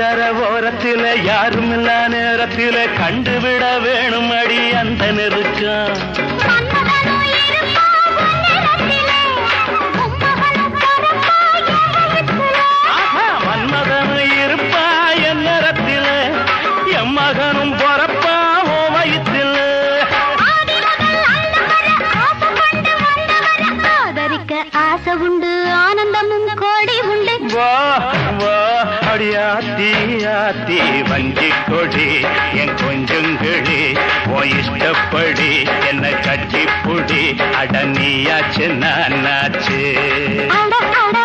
கரை ஓரத்தில யாருமில்ல நேரத்தில கண்டுவிட வேணும் அடி அந்த நெருக்கம். மன்மதனும் இருப்பா என் நேரத்தில என் மகனும் பொறப்பா ஓ வயிற்றில். ஆசை உண்டு ஆனந்தமும் கோடி உண்டு. வா வா அடியாத்தி ஆத்தி வஞ்சி கொடி என் கொஞ்சங்களி ஓ இஷ்டப்படி என்ன கட்டி புடி அடனியாச்சு நானாச்சு. அட அட